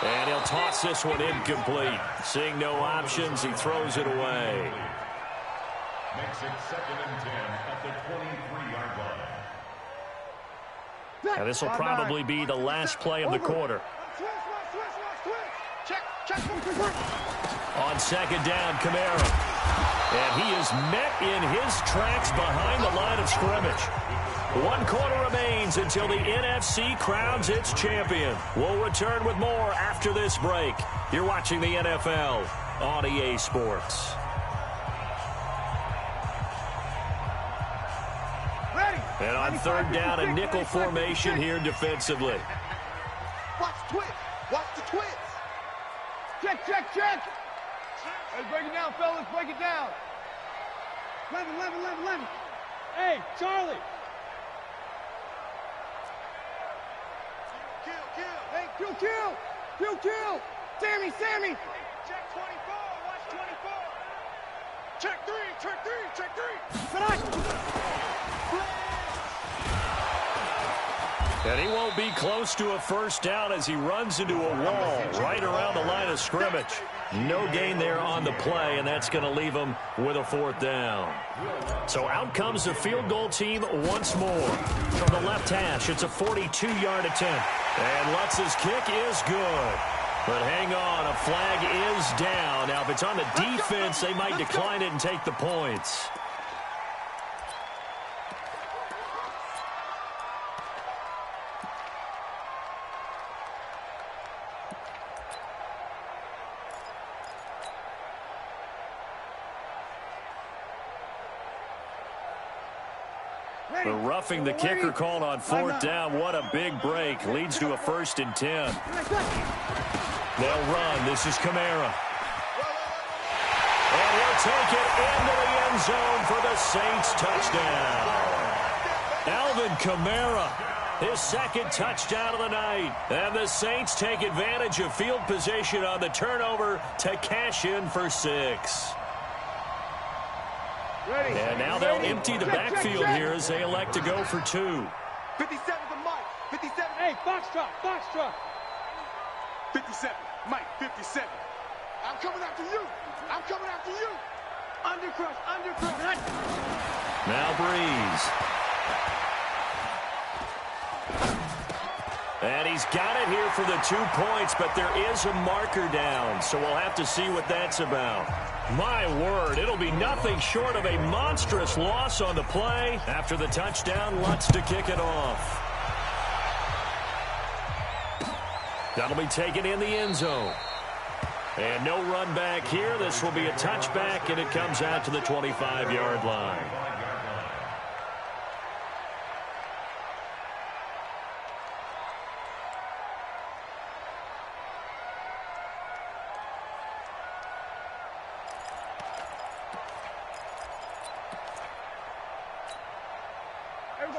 Speaker 3: And he'll toss this one incomplete. Seeing no options, he throws it away.
Speaker 6: Makes it 2nd and 10 at the 23-yard line.
Speaker 3: And this will probably be the last play of the quarter. On 2nd down, Kamara. And he is met in his tracks behind the line of scrimmage. 1 quarter remains until the NFC crowns its champion. We'll return with more after this break. You're watching the NFL on EA Sports. And on 3rd down, a nickel formation here defensively.
Speaker 4: Watch the twist. Watch the twist.
Speaker 7: Check, check, check. Let's break it down, fellas. Break it down. 11. Hey, Charlie. Hey, kill. Sammy.
Speaker 4: Check 24. Watch 24. Check 3.
Speaker 3: And he won't be close to a 1st down as he runs into a wall right around the line of scrimmage. No gain there on the play, and that's going to leave him with a 4th down. So out comes the field goal team once more. From the left hash, it's a 42-yard attempt. And Lutz's kick is good. But hang on, a flag is down. Now, if it's on the defense, they might decline it and take the points. The roughing the kicker called on 4th down. What a big break. Leads to a 1st and 10. They'll run. This is Kamara. And he'll take it into the end zone for the Saints touchdown. Alvin Kamara, his 2nd touchdown of the night. And the Saints take advantage of field position on the turnover to cash in for 6. And now they'll empty the backfield here as they elect to go for 2.
Speaker 4: 57 to Mike. 57. Hey, Foxtrot, Foxtrot. 57. Mike, 57. I'm coming after you. I'm coming after you. Undercrush, undercrush.
Speaker 3: Now Breeze. And he's got it here for the 2 points, but there is a marker down, so we'll have to see what that's about. My word, it'll be nothing short of a monstrous loss on the play after the touchdown. Lutz to kick it off. That'll be taken in the end zone. And no run back here. This will be a touchback, and it comes out to the 25-yard line.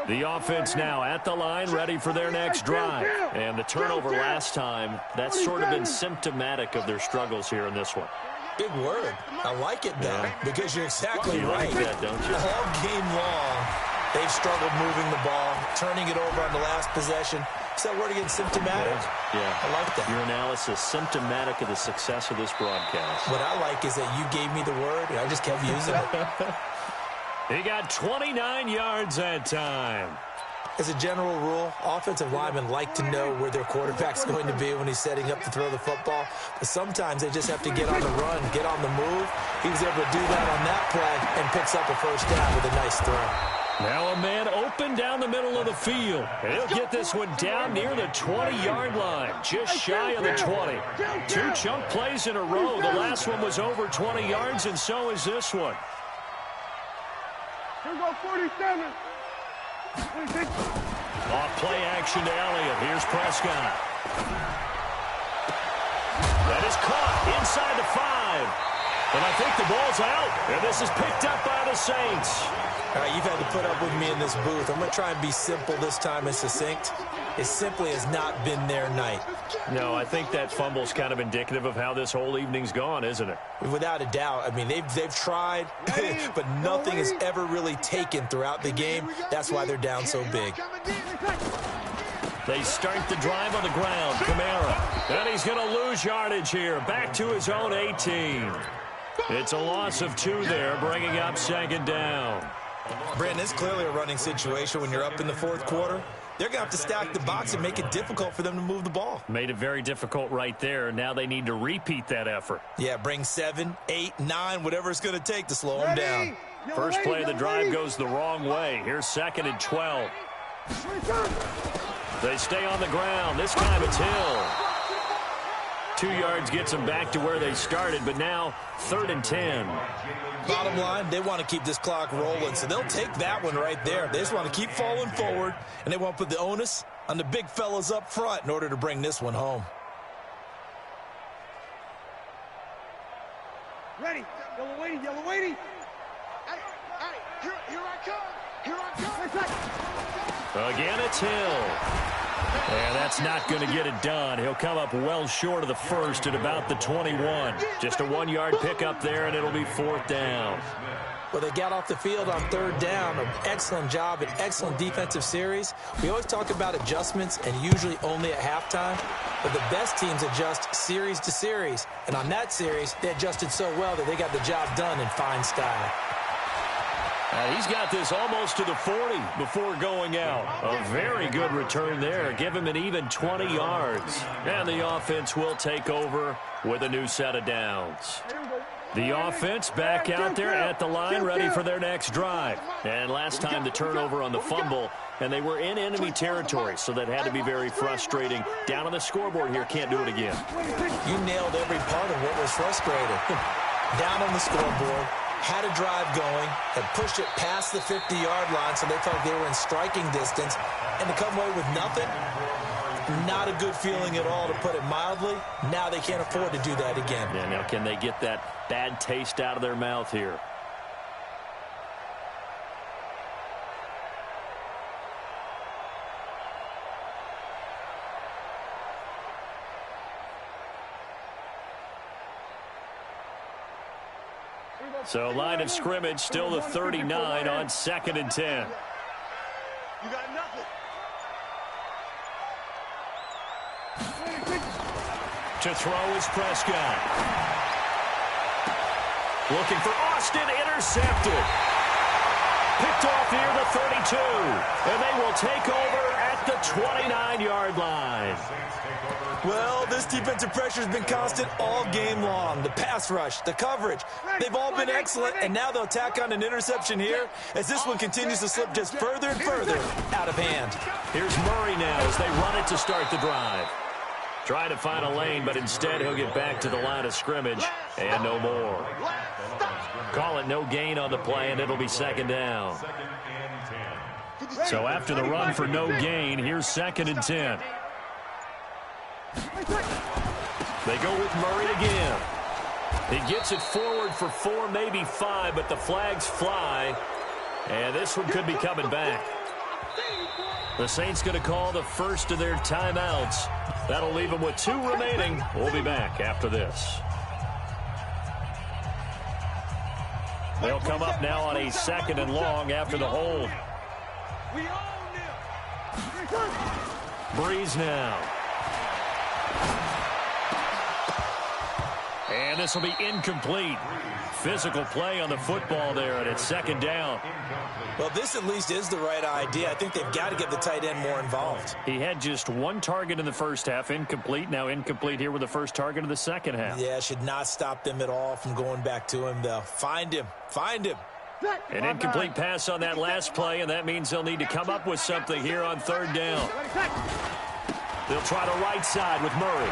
Speaker 3: The offense now at the line, ready for their next drive. And the turnover last time, that's sort of been symptomatic of their struggles here in this one.
Speaker 5: Big word. I like it, though, because you're exactly right.
Speaker 3: Like that, don't you?
Speaker 5: All game long, they've struggled moving the ball, turning it over on the last possession. Is that word again, symptomatic?
Speaker 3: Yeah.
Speaker 5: I like that.
Speaker 3: Your analysis, symptomatic of the success of this broadcast.
Speaker 5: What I like is that you gave me the word, and I just kept using it.
Speaker 3: He got 29 yards that time.
Speaker 5: As a general rule, offensive linemen like to know where their quarterback's going to be when he's setting up to throw the football. But sometimes they just have to get on the run, get on the move. He was able to do that on that play and picks up a 1st down with a nice throw.
Speaker 3: Now a man open down the middle of the field. And he'll get this one down near the 20-yard line, just shy of the 20. 2 chunk plays in a row. The last one was over 20 yards, and so is this one.
Speaker 7: Here go 47.
Speaker 3: Off play action to Elliott. Here's Prescott. That is caught inside the 5. And I think the ball's out. And this is picked up by the Saints.
Speaker 5: All right, you've had to put up with me in this booth. I'm going to try and be simple this time and succinct. It simply has not been their night.
Speaker 3: No, I think that fumble's kind of indicative of how this whole evening's gone, isn't it?
Speaker 5: Without a doubt. I mean, they've tried, but nothing has ever really taken throughout the game. That's why they're down so big.
Speaker 3: They start the drive on the ground. Kamara. And he's going to lose yardage here. Back to his own 18. It's a loss of 2 there, bringing up 2nd down.
Speaker 5: Brandon, it's clearly a running situation when you're up in the 4th quarter. They're going to have to stack the box and make it difficult for them to move the ball.
Speaker 3: Made it very difficult right there. Now they need to repeat that effort.
Speaker 5: Yeah, bring 7, 8, 9, whatever it's going to take to slow them down.
Speaker 3: First play of the drive goes the wrong way. Here's 2nd and 12. They stay on the ground. This time it's Hill. 2 yards gets them back to where they started, but now 3rd and 10.
Speaker 5: Bottom line, they want to keep this clock rolling, so they'll take that one right there. They just want to keep falling forward, and they want to put the onus on the big fellas up front in order to bring this one home.
Speaker 7: Ready. Yellow waiting, yellow waiting.
Speaker 4: Hey, here I come. Here I come.
Speaker 3: Again, it's Hill. And that's not going to get it done. He'll come up well short of the 1st at about the 21. Just a 1-yard pickup there, and it'll be 4th down.
Speaker 5: Well, they got off the field on 3rd down. An excellent job, an excellent defensive series. We always talk about adjustments, and usually only at halftime. But the best teams adjust series to series. And on that series, they adjusted so well that they got the job done in fine style.
Speaker 3: He's got this almost to the 40 before going out. A very good return there. Give him an even 20 yards. And the offense will take over with a new set of downs. The offense back out there at the line, ready for their next drive. And last time the turnover on the fumble, and they were in enemy territory, so that had to be very frustrating. Down on the scoreboard here, can't do it again.
Speaker 5: You nailed every part of what was frustrating. Down on the scoreboard, had a drive going, had pushed it past the 50-yard line so they felt they were in striking distance, and to come away with nothing, not a good feeling at all, to put it mildly. Now they can't afford to do that again.
Speaker 3: Yeah, now can they get that bad taste out of their mouth here? So line of scrimmage still the 39 on 2nd and 10.
Speaker 4: You got nothing.
Speaker 3: To throw is Prescott. Looking for Austin, intercepted. Picked off near the 32. And they will take over at the 29-yard line.
Speaker 5: Well, this defensive pressure has been constant all game long. The pass rush, the coverage, they've all been excellent, and now they'll tack on an interception here as this one continues to slip just further and further out of hand.
Speaker 3: Here's Murray now as they run it to start the drive. Trying to find a lane, but instead he'll get back to the line of scrimmage and no more. Call it no gain on the play, and it'll be 2nd down. So after the run for no gain, here's 2nd and 10. They go with Murray again. He gets it forward for 4, maybe 5, but the flags fly, and this one could be coming back. The Saints going to call the first of their timeouts. That'll leave them with 2 remaining. We'll be back after this. They'll come up now on a 2nd and long after the hold. Breeze now. And this will be incomplete. Physical play on the football there, and it's 2nd down.
Speaker 5: Well, this at least is the right idea. I think they've got to get the tight end more involved.
Speaker 3: He had just 1 target in the first half, incomplete. Now incomplete here with the first target of the second half.
Speaker 5: Yeah, should not stop them at all from going back to him, though. Find him. Find him.
Speaker 3: An incomplete pass on that last play, and that means they'll need to come up with something here on 3rd down. They'll try the right side with Murray.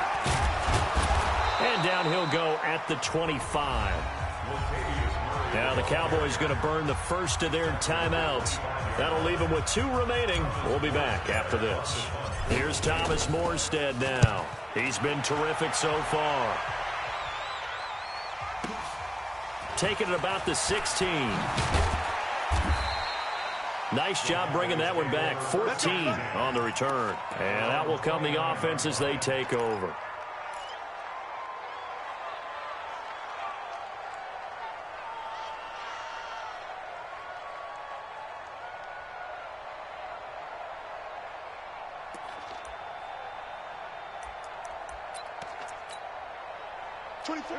Speaker 3: And down he'll go at the 25. Now the Cowboys going to burn the first of their timeouts. That'll leave them with 2 remaining. We'll be back after this. Here's Thomas Morstead now. He's been terrific so far. Taking it about the 16. Nice job bringing that one back. 14 on the return. And out will come the offense as they take over.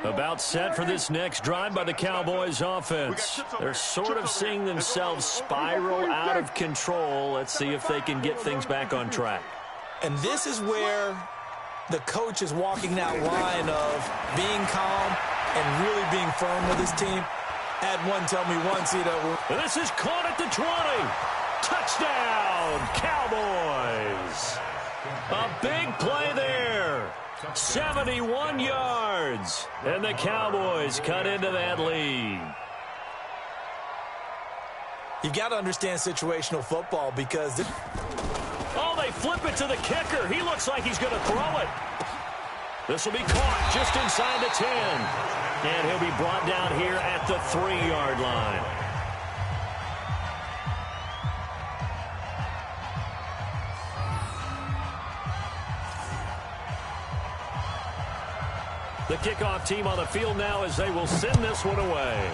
Speaker 3: About set for this next drive by the Cowboys offense. They're sort of seeing themselves spiral out of control. Let's see if they can get things back on track.
Speaker 5: And this is where the coach is walking that line of being calm and really being firm with his team. Had one tell me once,
Speaker 3: This is caught at the 20. Touchdown, Cowboys. A big play there. 71 yards. And the Cowboys cut into that lead.
Speaker 5: You've got to understand situational football because...
Speaker 3: Oh, they flip it to the kicker. He looks like he's going to throw it. This will be caught just inside the 10. And he'll be brought down here at the 3-yard line. The kickoff team on the field now as they will send this one away.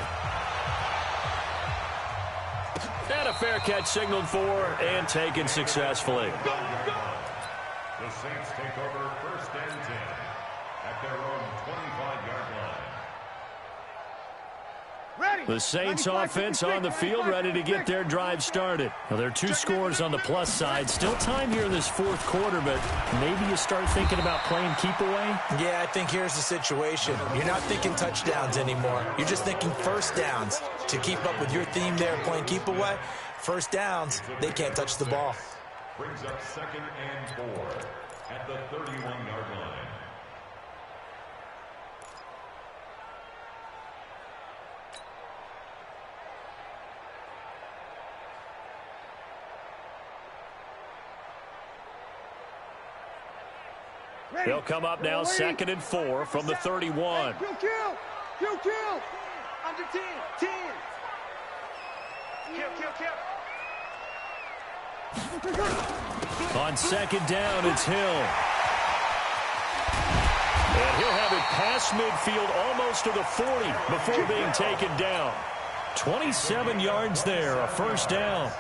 Speaker 3: And a fair catch signaled for and taken successfully.
Speaker 6: The Saints take over 1st and 10 at their own 25-yard line.
Speaker 3: The Saints offense on the field ready to get their drive started. Now, there are 2 scores on the plus side. Still time here in this 4th quarter, but maybe you start thinking about playing keep away?
Speaker 5: Yeah, I think here's the situation. You're not thinking touchdowns anymore. You're just thinking 1st downs. To keep up with your theme there, playing keep away, 1st downs, they can't touch the ball.
Speaker 6: Brings up 2nd and 4 at the 31-yard line.
Speaker 3: They'll come up now 2nd and 4 from the 31.
Speaker 7: Kill.
Speaker 4: Under 10. 10. Kill.
Speaker 3: On 2nd down, it's Hill. And he'll have it past midfield almost to the 40 before being taken down. 27 yards there, a first down.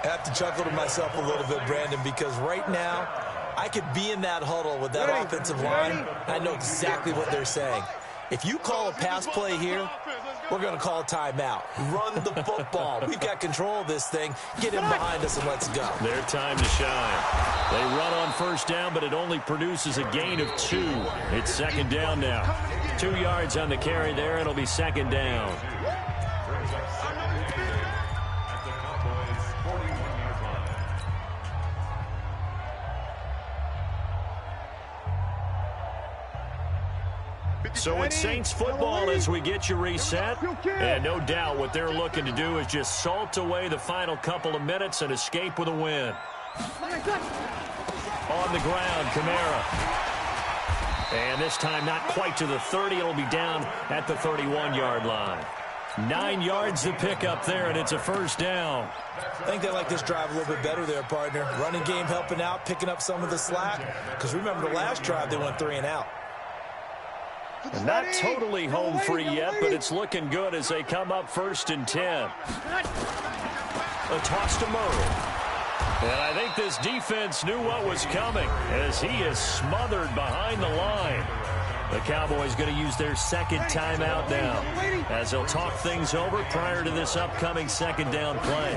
Speaker 5: I have to chuckle to myself a little bit, Brandon, because right now I could be in that huddle with that offensive line. I know exactly what they're saying. If you call a pass play here, we're going to call a timeout. Run the football. We've got control of this thing. Get him behind us and let's go.
Speaker 3: Their time to shine. They run on first down, but it only produces a gain of 2. It's 2nd down now. 2 yards on the carry there. It'll be 2nd down. So it's Saints football as we get you reset. And no doubt what they're looking to do is just salt away the final couple of minutes and escape with a win. On the ground, Kamara. And this time not quite to the 30. It'll be down at the 31-yard line. 9 yards to pick up there, and it's a first down.
Speaker 5: I think they like this drive a little bit better there, partner. Running game helping out, picking up some of the slack. Because remember the last drive, they went 3 and out.
Speaker 3: And not totally home free yet, but it's looking good as they come up 1st and 10. A toss to Murray. And I think this defense knew what was coming as he is smothered behind the line. The Cowboys going to use their 2nd timeout now as they'll talk things over prior to this upcoming 2nd down play.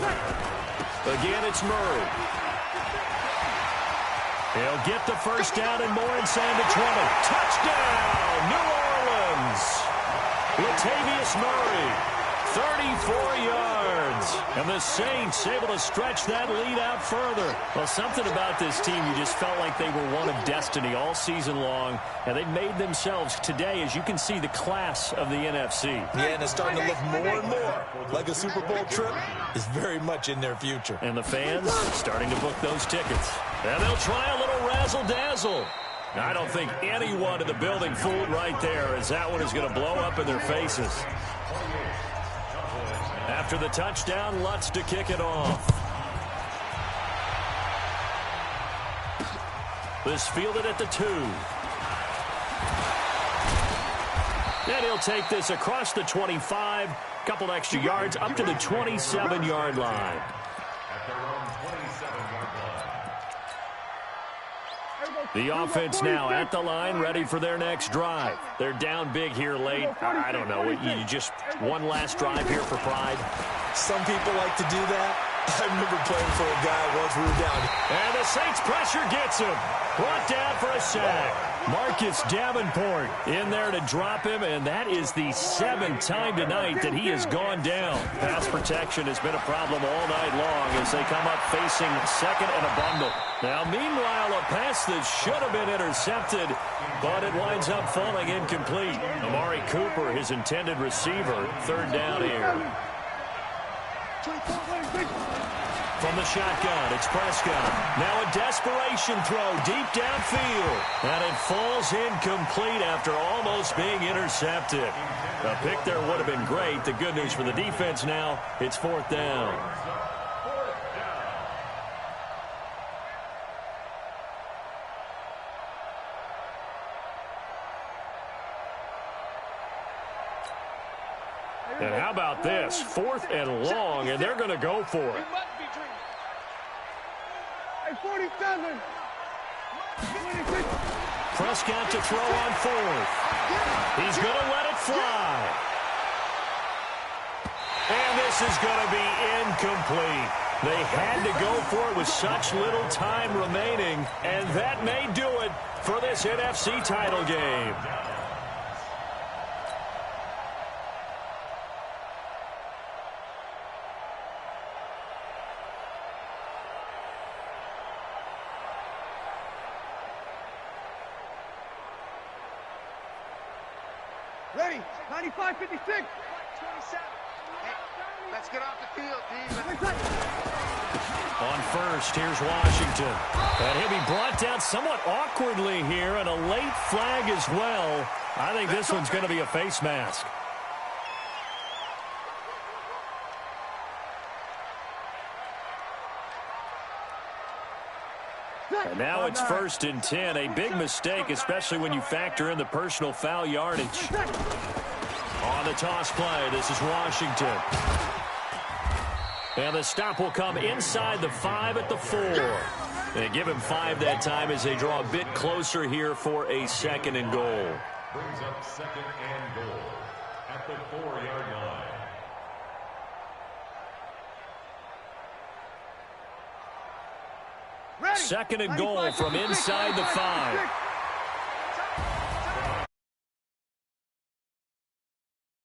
Speaker 3: Again, it's Murray. He'll get the first down and more inside the 20. Touchdown, New Orleans. Latavius Murray, 34 yards. And the Saints able to stretch that lead out further. Well, something about this team, you just felt like they were one of destiny all season long. And they made themselves today, as you can see, the class of the NFC.
Speaker 5: Yeah, and it's starting to look more and more like a Super Bowl trip is very much in their future.
Speaker 3: And the fans starting to book those tickets. And they'll try a little razzle-dazzle. I don't think anyone in the building fooled right there, as that one is going to blow up in their faces. After the touchdown, Lutz to kick it off. This fielded at the 2. And he'll take this across the 25. Couple extra yards up to the 27-yard line. The offense now at the line, ready for their next drive. They're down big here late. I don't know. You just one last drive here for pride.
Speaker 5: Some people like to do that. I remember playing for a guy once we were down.
Speaker 3: And the Saints pressure gets him. Brought down for a sack. Marcus Davenport in there to drop him, and that is the 7th time tonight that he has gone down. Pass protection has been a problem all night long as they come up facing 2nd and a bundle. Now, meanwhile, a pass that should have been intercepted, but it winds up falling incomplete. Amari Cooper, his intended receiver, 3rd down here. From the shotgun, it's Prescott. Now a desperation throw deep downfield. And it falls incomplete after almost being intercepted. A pick there would have been great. The good news for the defense now, it's 4th down. And how about this? 4th and long, and they're going to go for it.
Speaker 7: 47.
Speaker 3: Prescott to throw on 4th. He's going to let it fly. And this is going to be incomplete. They had to go for it with such little time remaining, and that may do it for this NFC title game.
Speaker 7: Ready, 95, 56.
Speaker 4: 27. Hey, let's get off the field, D.
Speaker 3: On first. Here's Washington. And he'll be brought down somewhat awkwardly here, and a late flag as well. I think this one's going to be a face mask. And now it's 1st and 10. A big mistake, especially when you factor in the personal foul yardage. On the toss play, this is Washington. And the stop will come inside the 5 at the 4. They give him 5 that time as they draw a bit closer here for a 2nd and goal.
Speaker 6: Brings up 2nd and goal at the 4-yard line.
Speaker 3: Ready. 2nd and goal from inside the 5.